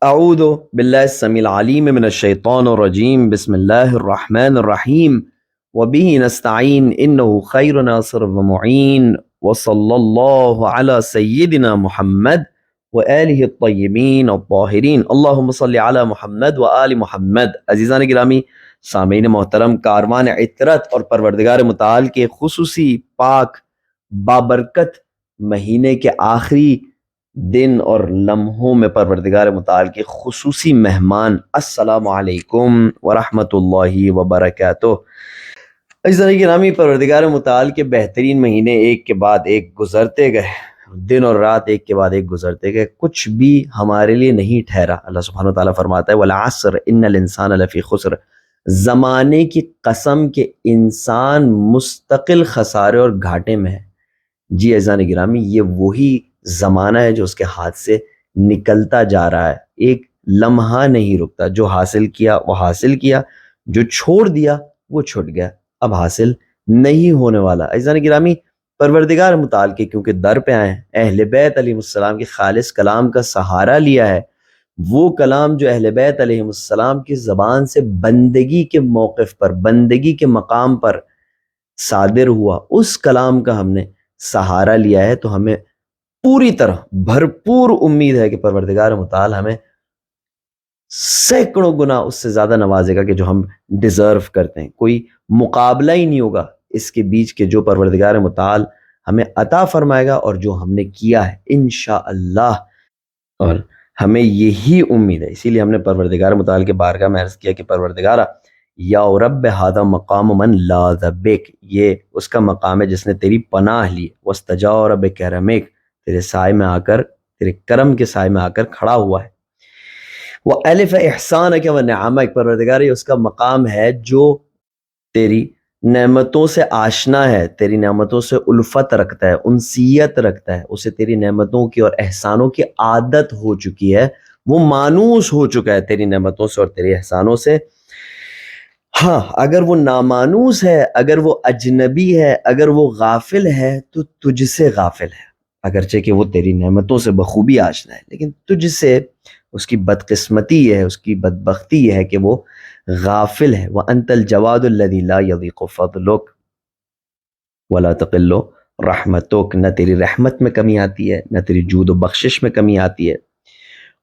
اعوذ باللہ السمیع العلیم من الشیطان الرجیم بسم اللہ الرحمن الرحیم وبہ نستعین انہ خیر ناصر ومعین وصلی اللہ علی سیدنا محمد وآلہ الطیبین الطاہرین اللہم صلی علی محمد وآل محمد۔ عزیزان گرامی، سامعین محترم، کاروان عطرت اور پروردگار متعال کے خصوصی پاک بابرکت مہینے کے آخری دن اور لمحوں میں پروردگار متعال کے خصوصی مہمان، السلام علیکم ورحمۃ اللہ وبرکاتہ۔ عزیزان گرامی، پروردگار متعال کے بہترین مہینے ایک کے بعد ایک گزرتے گئے، دن اور رات ایک کے بعد ایک گزرتے گئے، کچھ بھی ہمارے لیے نہیں ٹھہرا۔ اللہ سبحانہ وتعالیٰ فرماتا ہے والعصر ان الانسان لفی خسر، زمانے کی قسم کہ انسان مستقل خسارے اور گھاٹے میں ہے۔ جی عزیزان گرامی، یہ وہی زمانہ ہے جو اس کے ہاتھ سے نکلتا جا رہا ہے، ایک لمحہ نہیں رکتا۔ جو حاصل کیا وہ حاصل کیا، جو چھوڑ دیا وہ چھوٹ گیا، اب حاصل نہیں ہونے والا۔ عزیزان گرامی، پروردگار متعال کے کیونکہ در پہ آئے ہیں، اہل بیت علیہ السلام کے خالص کلام کا سہارا لیا ہے، وہ کلام جو اہل بیت علیہ السلام کی زبان سے بندگی کے موقف پر، بندگی کے مقام پر صادر ہوا، اس کلام کا ہم نے سہارا لیا ہے، تو ہمیں پوری طرح بھرپور امید ہے کہ پروردگار متعال ہمیں سینکڑوں گنا اس سے زیادہ نوازے گا کہ جو ہم ڈیزرو کرتے ہیں۔ کوئی مقابلہ ہی نہیں ہوگا اس کے بیچ کے جو پروردگار متعال ہمیں عطا فرمائے گا اور جو ہم نے کیا ہے انشاءاللہ، اور ہمیں یہی امید ہے۔ اسی لیے ہم نے پروردگار متعال کے بارگاہ میں عرض کیا کہ پروردگارہ یا رب ھذا مقام من لاذ بک، یہ اس کا مقام ہے جس نے تیری پناہ لی، واستجار بکرمک، تیرے سائے میں آ کر، تیرے کرم کے سائے میں آ کر کھڑا ہوا ہے۔ وَأَلِفَ إِحْسَانَكَ وَنِعَمَكَ، پروردگار یہ اس کا مقام ہے جو تیری نعمتوں سے آشنا ہے، تیری نعمتوں سے الفت رکھتا ہے، انسیت رکھتا ہے، اسے تیری نعمتوں کی اور احسانوں کی عادت ہو چکی ہے، وہ مانوس ہو چکا ہے تیری نعمتوں سے اور تیری احسانوں سے۔ ہاں، اگر وہ نامانوس ہے، اگر وہ اجنبی ہے، اگر وہ غافل ہے تو تجھ سے غافل ہے، اگرچہ کہ وہ تیری نعمتوں سے بخوبی آشنا ہے، لیکن تجھ سے اس کی بدقسمتی یہ ہے، اس کی بدبختی یہ ہے کہ وہ غافل ہے۔ وَأَنْتَ الْجَوَادُ الَّذِي لَا يَضِيقُ فَضْلُكَ وَلَا تَقِلُّ رَحْمَتُكَ، نہ تیری رحمت میں کمی آتی ہے، نہ تیری جود و بخشش میں کمی آتی ہے۔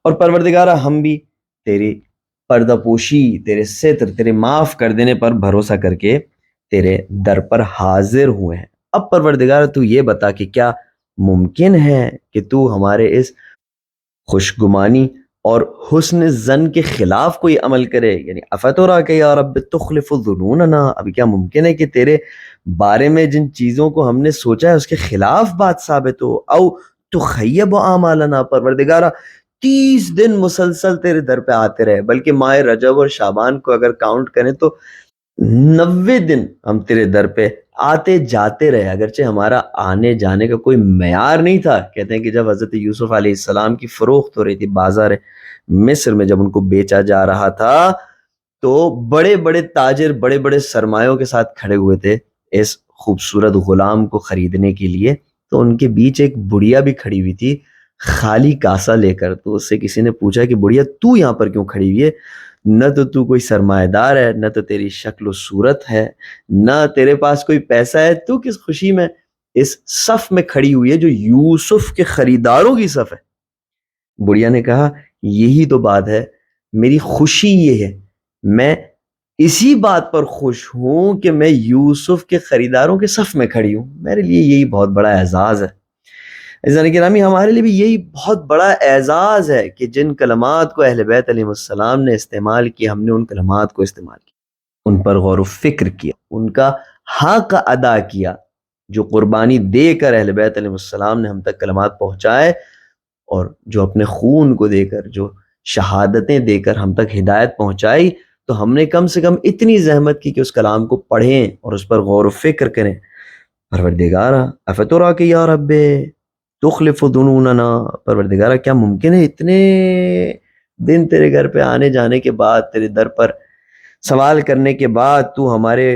اور پروردگارہ ہم بھی تیری پردہ پوشی، تیرے ستر، تیرے معاف کر دینے پر بھروسہ کر کے تیرے در پر حاضر ہوئے ہیں۔ اب پروردگار تو یہ بتا کہ کیا ممکن ہے کہ تو ہمارے اس خوشگمانی اور حسن ظن کے خلاف کوئی عمل کرے، یعنی افتراک یا رب تخلف ظنوننا، ابھی کیا ممکن ہے کہ تیرے بارے میں جن چیزوں کو ہم نے سوچا ہے اس کے خلاف بات ثابت ہو؟ او تخیب اعمالنا، پروردگارہ 30 دن مسلسل تیرے در پہ آتے رہے، بلکہ ماہ رجب اور شعبان کو اگر کاؤنٹ کریں تو 90 دن ہم تیرے در پہ آتے جاتے رہے، اگرچہ ہمارا آنے جانے کا کوئی معیار نہیں تھا۔ کہتے ہیں کہ جب حضرت یوسف علیہ السلام کی فروخت ہو رہی تھی بازار مصر میں، جب ان کو بیچا جا رہا تھا تو بڑے بڑے تاجر بڑے بڑے سرمایوں کے ساتھ کھڑے ہوئے تھے اس خوبصورت غلام کو خریدنے کے لیے، تو ان کے بیچ ایک بڑھیا بھی کھڑی ہوئی تھی خالی کاسا لے کر۔ تو اس سے کسی نے پوچھا کہ بڑھیا تو یہاں پر کیوں کھڑی ہوئی ہے؟ نہ تو کوئی سرمایہ دار ہے، نہ تو تیری شکل و صورت ہے، نہ تیرے پاس کوئی پیسہ ہے، تو کس خوشی میں اس صف میں کھڑی ہوئی ہے جو یوسف کے خریداروں کی صف ہے؟ بڑھیا نے کہا یہی تو بات ہے، میری خوشی یہ ہے، میں اسی بات پر خوش ہوں کہ میں یوسف کے خریداروں کے صف میں کھڑی ہوں، میرے لیے یہی بہت بڑا اعزاز ہے۔ عزیزان گرامی، ہمارے لیے بھی یہی بہت بڑا اعزاز ہے کہ جن کلمات کو اہل بیت علیہ السلام نے استعمال کیا، ہم نے ان کلمات کو استعمال کیا، ان پر غور و فکر کیا، ان کا حق ادا کیا، جو قربانی دے کر اہل بیت علیہ السلام نے ہم تک کلمات پہنچائے، اور جو اپنے خون کو دے کر، جو شہادتیں دے کر ہم تک ہدایت پہنچائی، تو ہم نے کم سے کم اتنی زحمت کی کہ اس کلام کو پڑھیں اور اس پر غور و فکر کریں۔ پروردگارہ افتراک یا رب تخلف ظنوننا، پروردگارہ کیا ممکن ہے اتنے دن تیرے گھر پہ آنے جانے کے بعد، تیرے در پر سوال کرنے کے بعد تو ہمارے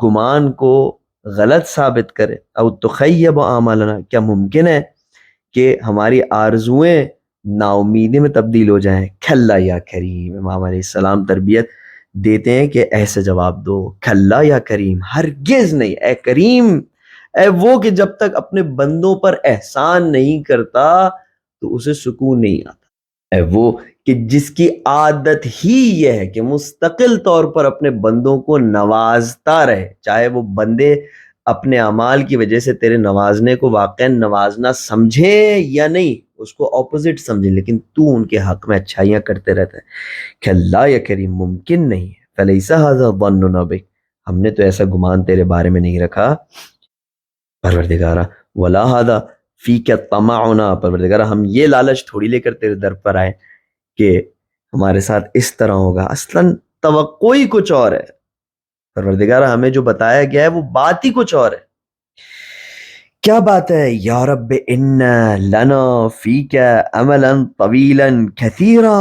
گمان کو غلط ثابت کرے؟ او تخیب اعمالنا، کیا ممکن ہے کہ ہماری آرزوئیں نا امیدی میں تبدیل ہو جائیں. کھلا یا کریم. امام علیہ السلام تربیت دیتے ہیں کہ ایسے جواب دو, کھلا یا کریم, ہرگز نہیں, اے کریم, اے وہ کہ جب تک اپنے بندوں پر احسان نہیں کرتا تو اسے سکون نہیں آتا. اے وہ کہ جس کی عادت ہی یہ ہے کہ مستقل طور پر اپنے بندوں کو نوازتا رہے, چاہے وہ بندے اپنے اعمال کی وجہ سے تیرے نوازنے کو واقعا نوازنا سمجھے یا نہیں, اس کو اپوزٹ سمجھے, لیکن تو ان کے حق میں اچھائیاں کرتے رہتا ہے. کہ اللہ یا کریم ممکن نہیں ہے. فَلَيْسَ هَذَا ظَنُّنَا بِكَ, ہم نے تو ایسا گمان تیرے بارے میں نہیں رکھا پروردگارہ. وَلَا هَذَا فِيكَ طَمَعُنَا, پروردگارہ ہم یہ لالچ تھوڑی لے کر تیرے در پر آئے کہ ہمارے ساتھ اس طرح ہوگا. اصلاً توقع ہی کچھ اور ہے پروردگارہ, ہمیں جو بتایا گیا ہے وہ بات ہی کچھ اور ہے. کیا بات ہے؟ یا رب ان لنا فیک عملا طویلا کثیرا,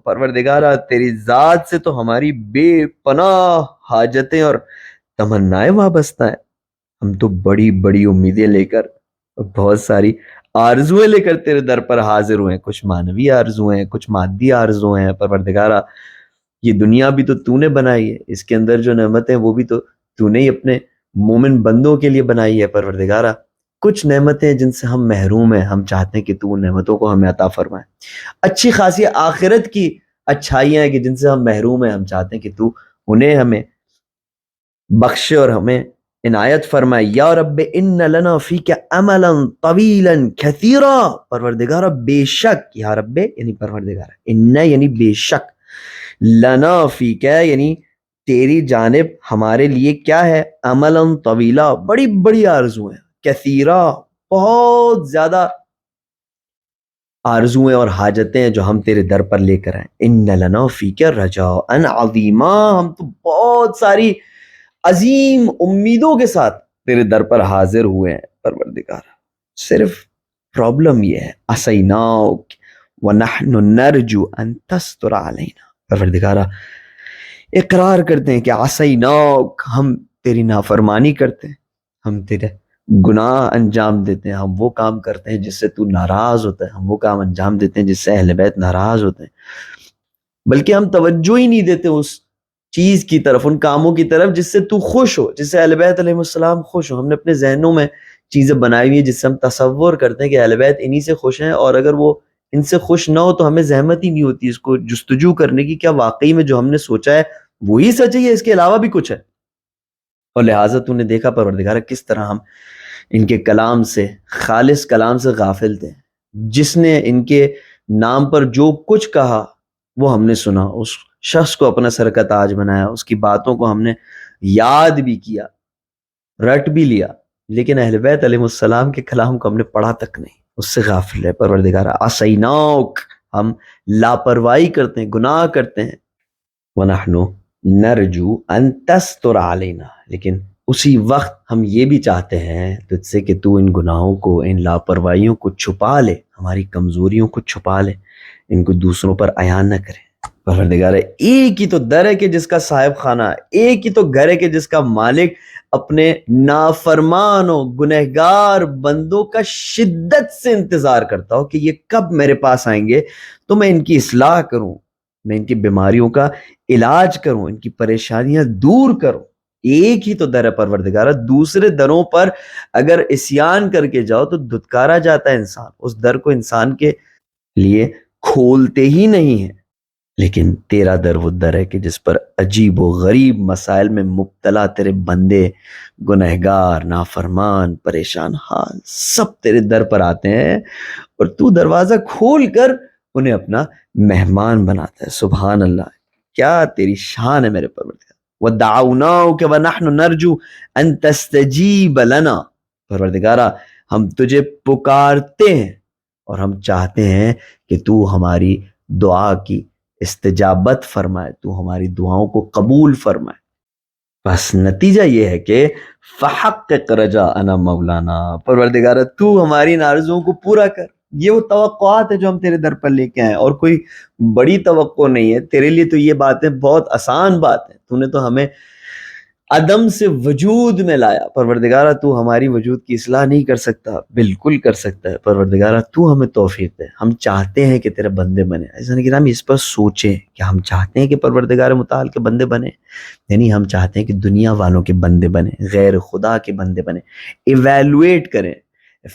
پروردگارہ تیری ذات سے تو ہماری بے پناہ حاجتیں اور تمنائیں وابستہ ہیں. ہم تو بڑی بڑی امیدیں لے کر, بہت ساری آرزویں لے کر تیرے در پر حاضر ہوئے ہیں. کچھ مانوی آرزویں ہیں, کچھ مادی آرزویں ہیں. پروردگارہ یہ دنیا بھی تو نے بنائی ہے, اس کے اندر جو نعمتیں وہ بھی تو نے ہی اپنے مومن بندوں کے لیے بنائی ہے. پروردگارہ کچھ نعمتیں جن سے ہم محروم ہیں, ہم چاہتے ہیں کہ تو ان نعمتوں کو ہمیں عطا فرمائے. اچھی خاصی آخرت کی اچھائیاں ہیں کہ جن سے ہم محروم ہیں, ہم چاہتے ہیں کہ تو انہیں ہمیں بخشے اور ہمیں عنایت فرمائے. یا رب ان لنا فیک عملا طویلا کثیرا, پروردگارہ بے شک, یا رب یعنی پروردگارہ, ان یعنی بے شک, لنا فیک یعنی تیری جانب ہمارے لیے کیا ہے, عملا طویلا بڑی بڑی آرزویں, کثیرا بہت زیادہ آرزویں اور حاجتیں ہیں جو ہم تیرے در پر لے کر آئیں. ان لنا فیک رجاء عظیما, ہم تو بہت ساری عظیم امیدوں کے ساتھ تیرے در پر حاضر ہوئے ہیں پروردگار. صرف پرابلم یہ ہے, عصیناک ونحن نرجو ان تستر علینا, پروردگارہ اقرار کرتے ہیں کہ عصیناک, ہم تیری نافرمانی کرتے ہیں, ہم تیرے گناہ انجام دیتے ہیں, ہم وہ کام کرتے ہیں جس سے تو ناراض ہوتا ہے, ہم وہ کام انجام دیتے ہیں جس سے اہل بیت ناراض ہوتے ہیں, بلکہ ہم توجہ ہی نہیں دیتے اس چیز کی طرف, ان کاموں کی طرف جس سے تو خوش ہو, جس سے اہل بیت علیہ السلام خوش ہو. ہم نے اپنے ذہنوں میں چیزیں بنائی ہوئی ہیں جس سے ہم تصور کرتے ہیں کہ اہل بیت انہی سے خوش ہیں, اور اگر وہ ان سے خوش نہ ہو تو ہمیں زحمت ہی نہیں ہوتی اس کو جستجو کرنے کی, کیا واقعی میں جو ہم نے سوچا ہے وہی سچ ہے یا اس کے علاوہ بھی کچھ ہے. اور لہٰذا تو نے دیکھا پروردگار کس طرح ہم ان کے کلام سے, خالص کلام سے غافل تھے. جس نے ان کے نام پر جو کچھ کہا وہ ہم نے سنا, اس شخص کو اپنا سر کا تاج بنایا, اس کی باتوں کو ہم نے یاد بھی کیا, رٹ بھی لیا, لیکن اہل بیت علیہ السلام کے کلام کو ہم نے پڑھا تک نہیں, اس سے غافل ہے پروردگار. عصیناک, ہم لاپرواہی کرتے ہیں, گناہ کرتے ہیں. وَنَحْنُ نَرْجُو أَن تَسْتُرَ عَلَيْنَا, لیکن اسی وقت ہم یہ بھی چاہتے ہیں تجھ سے کہ تو ان گناہوں کو, ان لاپرواہیوں کو چھپا لے, ہماری کمزوریوں کو چھپا لے, ان کو دوسروں پر عیان نہ کرے. پروردگار ایک ہی تو در ہے کہ جس کا صاحب خانہ, ایک ہی تو گھر ہے کہ جس کا مالک اپنے نافرمان و گنہگار بندوں کا شدت سے انتظار کرتا ہو کہ یہ کب میرے پاس آئیں گے تو میں ان کی اصلاح کروں, میں ان کی بیماریوں کا علاج کروں, ان کی پریشانیاں دور کروں. ایک ہی تو در ہے پروردگارہ, دوسرے دروں پر اگر عصیان کر کے جاؤ تو دھتکارا جاتا ہے انسان, اس در کو انسان کے لیے کھولتے ہی نہیں ہیں. لیکن تیرا در وہ در ہے کہ جس پر عجیب و غریب مسائل میں مبتلا تیرے بندے, گنہگار, نافرمان, پریشان حال, سب تیرے در پر آتے ہیں اور تو دروازہ کھول کر انہیں اپنا مہمان بناتا ہے. سبحان اللہ, کیا تیری شان ہے میرے پروردگار. وَدَعَوْنَاكَ وَنَحْنُ نَرْجُو أَن تَسْتَجِيبَ لَنَا, پروردگارہ ہم تجھے پکارتے ہیں اور ہم چاہتے ہیں کہ تو ہماری دعا کی استجابت فرمائے, تو ہماری دعاؤں کو قبول فرمائے. بس نتیجہ یہ ہے کہ فَحَقِّقْ رَجَاءَنَا مَوْلَانَا, پروردگارہ تو ہماری ان آرزوؤں کو پورا کر. یہ وہ توقعات ہے جو ہم تیرے در پر لے کے آئے, اور کوئی بڑی توقع نہیں ہے تیرے لیے. تو یہ باتیں بہت آسان بات ہے, تو نے تو ہمیں عدم سے وجود میں لایا۔ پروردگارہ تو ہماری وجود کی اصلاح نہیں کر سکتا، بالکل کر سکتا ہے۔ پروردگارہ تو ہمیں توفیق دے، ہم چاہتے ہیں کہ تیرے بندے بنے۔ ایسا نہیں کہ ہم اس پر سوچیں کہ ہم چاہتے ہیں کہ پروردگار متعال کے بندے بنے، یعنی ہم چاہتے ہیں کہ دنیا والوں کے بندے بنے، غیر خدا کے بندے بنے۔ ایویلویٹ کریں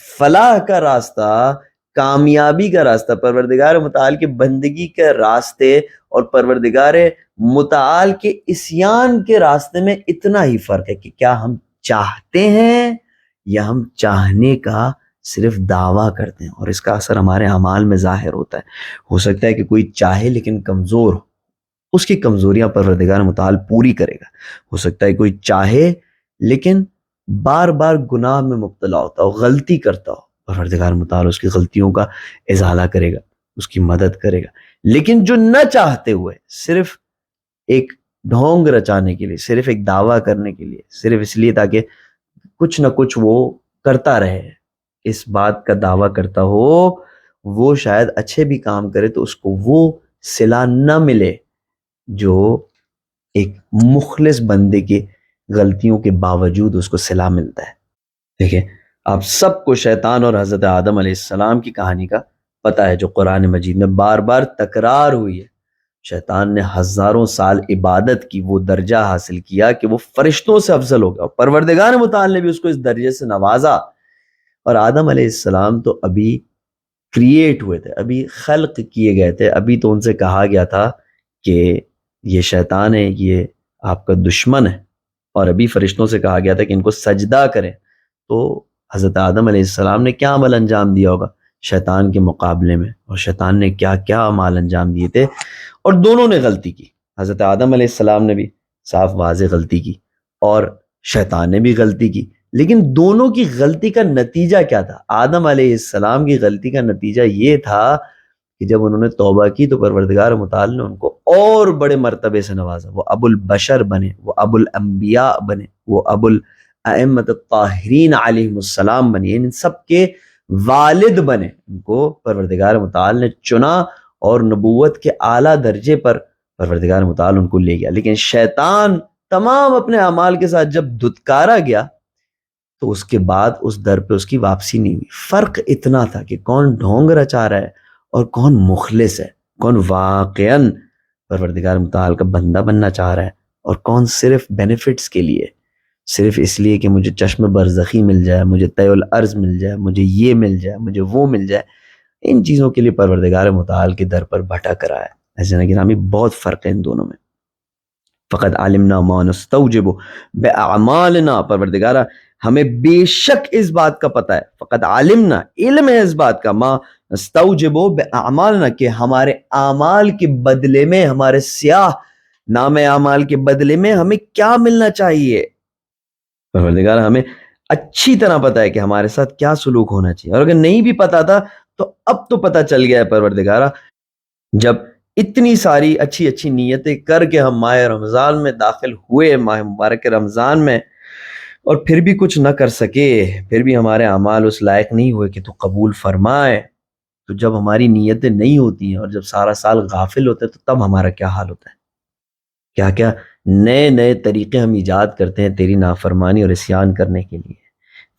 فلاح کا راستہ، کامیابی کا راستہ، پروردگار متعال کے بندگی کے راستے اور پروردگار متعال کے عصیان کے راستے میں اتنا ہی فرق ہے کہ کیا ہم چاہتے ہیں یا ہم چاہنے کا صرف دعویٰ کرتے ہیں، اور اس کا اثر ہمارے اعمال میں ظاہر ہوتا ہے۔ ہو سکتا ہے کہ کوئی چاہے لیکن کمزور ہو، اس کی کمزوریاں پروردگار متعال پوری کرے گا۔ ہو سکتا ہے کوئی چاہے لیکن بار بار گناہ میں مبتلا ہوتا ہو، غلطی کرتا ہو، پروردگار متعال اس کی غلطیوں کا ازالہ کرے گا، اس کی مدد کرے گا۔ لیکن جو نہ چاہتے ہوئے صرف ایک ڈھونگ رچانے کے لیے، صرف ایک دعویٰ کرنے کے لیے، صرف اس لیے تاکہ کچھ نہ کچھ وہ کرتا رہے، اس بات کا دعویٰ کرتا ہو، وہ شاید اچھے بھی کام کرے تو اس کو وہ صلہ نہ ملے جو ایک مخلص بندے کی غلطیوں کے باوجود اس کو صلہ ملتا ہے۔ دیکھیں آپ سب کو شیطان اور حضرت آدم علیہ السلام کی کہانی کا پتہ ہے، جو قرآن مجید میں بار بار تکرار ہوئی ہے۔ شیطان نے ہزاروں سال عبادت کی، وہ درجہ حاصل کیا کہ وہ فرشتوں سے افضل ہو گیا، اور پروردگار متعال نے بھی اس کو اس درجے سے نوازا۔ اور آدم علیہ السلام تو ابھی کریٹ ہوئے تھے، ابھی خلق کیے گئے تھے، ابھی تو ان سے کہا گیا تھا کہ یہ شیطان ہے، یہ آپ کا دشمن ہے، اور ابھی فرشتوں سے کہا گیا تھا کہ ان کو سجدہ کریں۔ تو حضرت آدم علیہ السلام نے کیا عمل انجام دیا ہوگا شیطان کے مقابلے میں، اور شیطان نے کیا کیا اعمال انجام دیے تھے، اور دونوں نے غلطی کی۔ حضرت آدم علیہ السلام نے بھی صاف واضح غلطی کی، اور شیطان نے بھی غلطی کی، لیکن دونوں کی غلطی کا نتیجہ کیا تھا؟ آدم علیہ السلام کی غلطی کا نتیجہ یہ تھا کہ جب انہوں نے توبہ کی تو پروردگار متعال نے ان کو اور بڑے مرتبے سے نوازا، وہ ابو البشر بنے، وہ ابو الانبیاء بنے، وہ ابو الائمۃ الطاہرین علیہم السلام بنے، ان سب کے والد بنے۔ ان کو پروردگار متعال نے چنا اور نبوت کے اعلیٰ درجے پر پروردگار متعال ان کو لے گیا۔ لیکن شیطان تمام اپنے اعمال کے ساتھ جب دھتکارا گیا تو اس کے بعد اس در پہ اس کی واپسی نہیں ہوئی۔ فرق اتنا تھا کہ کون ڈھونگ رچا رہا ہے اور کون مخلص ہے، کون واقعاً پروردگار متعال کا بندہ بننا چاہ رہا ہے، اور کون صرف بینیفٹس کے لیے، صرف اس لیے کہ مجھے چشم برزخی مل جائے، مجھے طی الارض مل جائے، مجھے یہ مل جائے، مجھے وہ مل جائے، ان چیزوں کے لیے پروردگار متعال کے در پر بھٹک رہا ہے۔ ایسے نہ کہ بہت فرق ہے ان دونوں میں۔ فقد علمنا ما نستوجب باعمالنا، پروردگارہ ہمیں بے شک اس بات کا پتہ ہے، فقد علمنا علم ہے اس بات کا، ما نستوجب باعمالنا کہ ہمارے اعمال کے بدلے میں، ہمارے سیاہ نام اعمال کے بدلے میں ہمیں کیا ملنا چاہیے۔ پروردگار ہمیں اچھی طرح پتہ ہے کہ ہمارے ساتھ کیا سلوک ہونا چاہیے، اور اگر نہیں بھی پتا تھا تو اب تو پتہ چل گیا ہے پروردگارہ۔ جب اتنی ساری اچھی اچھی نیتیں کر کے ہم ماہ رمضان میں داخل ہوئے، ماہ مبارک رمضان میں، اور پھر بھی کچھ نہ کر سکے، پھر بھی ہمارے اعمال اس لائق نہیں ہوئے کہ تو قبول فرمائے، تو جب ہماری نیتیں نہیں ہوتی ہیں اور جب سارا سال غافل ہوتے ہیں تو تب ہمارا کیا حال ہوتا ہے؟ کیا کیا نئے نئے طریقے ہم ایجاد کرتے ہیں تیری نافرمانی اور عصیان کرنے کے لیے۔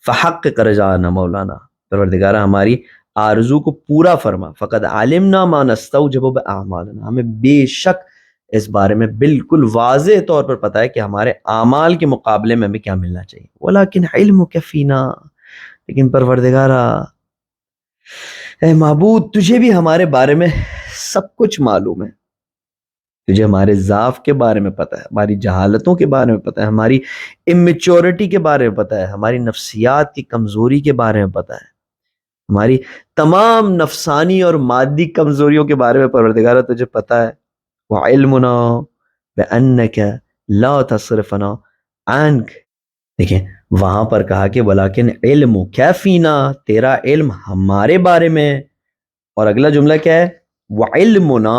فحقق رجاءنا مولانا، پروردگارہ ہماری آرزو کو پورا فرما۔ فقد علمنا ما نستوجب باعمالنا، ہمیں بے شک اس بارے میں بالکل واضح طور پر پتہ ہے کہ ہمارے اعمال کے مقابلے میں ہمیں کیا ملنا چاہیے۔ ولیکن علمک فینا، لیکن پروردگارہ اے معبود تجھے بھی ہمارے بارے میں سب کچھ معلوم ہے، تجھے ہمارے ضعف کے بارے میں پتہ ہے، ہماری جہالتوں کے بارے میں پتہ ہے، ہماری امیچورٹی کے بارے میں پتہ ہے، ہماری نفسیات کی کمزوری کے بارے میں پتہ ہے، ہماری تمام نفسانی اور مادی کمزوریوں کے بارے میں پروردگارہ تجھے پتہ ہے۔ وعلمنا بأنک لا تصرفنا عنک، دیکھیں وہاں پر کہا کہ ولیکن علم کیا فینا، تیرا علم ہمارے بارے میں، اور اگلا جملہ کیا ہے؟ وعلمنا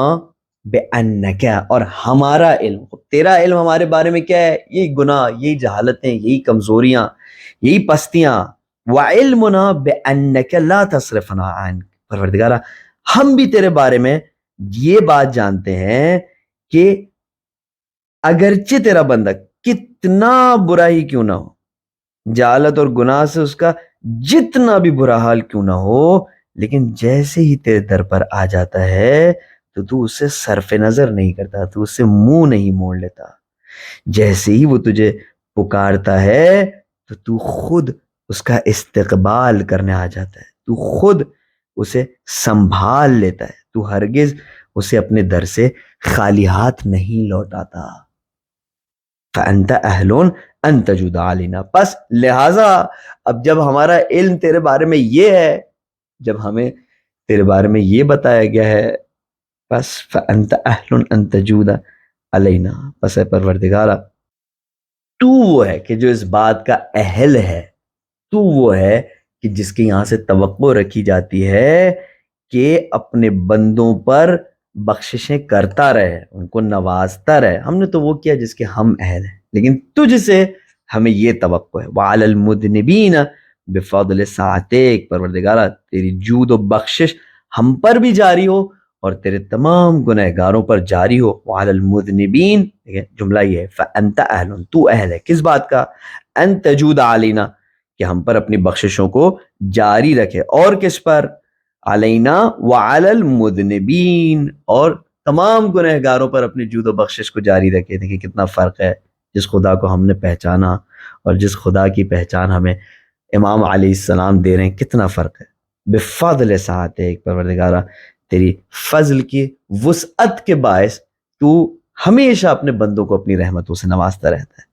بأنک، اور ہمارا علم، تیرا علم ہمارے بارے میں کیا ہے؟ یہی گناہ، یہی جہالتیں، یہی کمزوریاں، یہی پستیاں۔ وعلمنا بأنک لا تصرفنا عنک، پروردگارہ ہم بھی تیرے بارے میں یہ بات جانتے ہیں کہ اگرچہ تیرا بندہ کتنا برا ہی کیوں نہ ہو، جہالت اور گناہ سے اس کا جتنا بھی برا حال کیوں نہ ہو، لیکن جیسے ہی تیرے در پر آ جاتا ہے تو اسے صرف نظر نہیں کرتا، تو اسے منہ نہیں موڑ لیتا۔ جیسے ہی وہ تجھے پکارتا ہے تو خود اس کا استقبال کرنے آ جاتا ہے، تو خود اسے سنبھال لیتا ہے، تو ہرگز اسے اپنے در سے خالی ہاتھ نہیں لوٹاتا۔ فَأَنْتَ أَهْلٌ أَن تَجُودَ عَلَيْنَا، پس لہٰذا اب جب ہمارا علم تیرے بارے میں یہ ہے، جب ہمیں تیرے بارے میں یہ بتایا گیا ہے، بس فَأَنْتَ أَهْلٌ أَن تَجُودَ عَلَيْنَا، پس اے پروردگارا تو وہ ہے کہ جو اس بات کا اہل ہے، تو وہ ہے کہ جس کی یہاں سے توقع رکھی جاتی ہے کہ اپنے بندوں پر بخششیں کرتا رہے، ان کو نوازتا رہے۔ ہم نے تو وہ کیا جس کے ہم اہل ہیں، لیکن تجھ سے ہمیں یہ توقع ہے۔ وَعَلَى الْمُذْنِبِينَ بِفَضْلِ سَعَتِكَ، پروردگارہ تیری جود و بخشش ہم پر بھی جاری ہو اور تیرے تمام گنہگاروں پر جاری ہو۔ وَعَلَى الْمُذْنِبِينَ، جملہ یہ ہے، فَأَنْتَ أَهْلٌ، تو اہل ہے کس بات کا؟ أَن تَجُودَ عَلَيْنَا، کہ ہم پر اپنی بخششوں کو جاری رکھے، اور کس پر؟ علینا وعلی المذنبین، اور تمام گنہگاروں پر اپنی جود و بخشش کو جاری رکھے۔ دیکھیں کتنا فرق ہے، جس خدا کو ہم نے پہچانا اور جس خدا کی پہچان ہمیں امام علیہ السلام دے رہے ہیں، کتنا فرق ہے۔ بفضل سعتک، پروردگارہ تیری فضل کی وسعت کے باعث تو ہمیشہ اپنے بندوں کو اپنی رحمتوں سے نوازتا رہتا ہے۔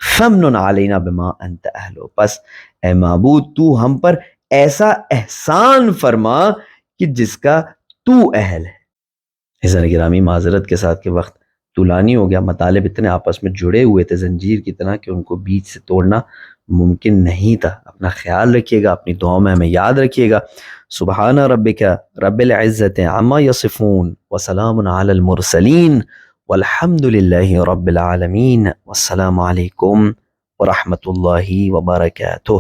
فمن علینا بما انت اہلو، پس اے معبود تو ہم پر ایسا احسان فرما کہ جس کا تو اہل ہے۔ حضرت گرامی معذرت کے ساتھ کہ وقت طولانی ہو گیا، مطالب اتنے آپس میں جڑے ہوئے تھے زنجیر کی طرح کہ ان کو بیچ سے توڑنا ممکن نہیں تھا۔ اپنا خیال رکھیے گا، اپنی دعاؤں میں ہمیں یاد رکھیے گا۔ سبحان ربک رب العزت عما یصفون وسلام علی المرسلین والحمد للہ رب العالمین، والسلام علیکم ورحمۃ اللہ وبرکاتہ۔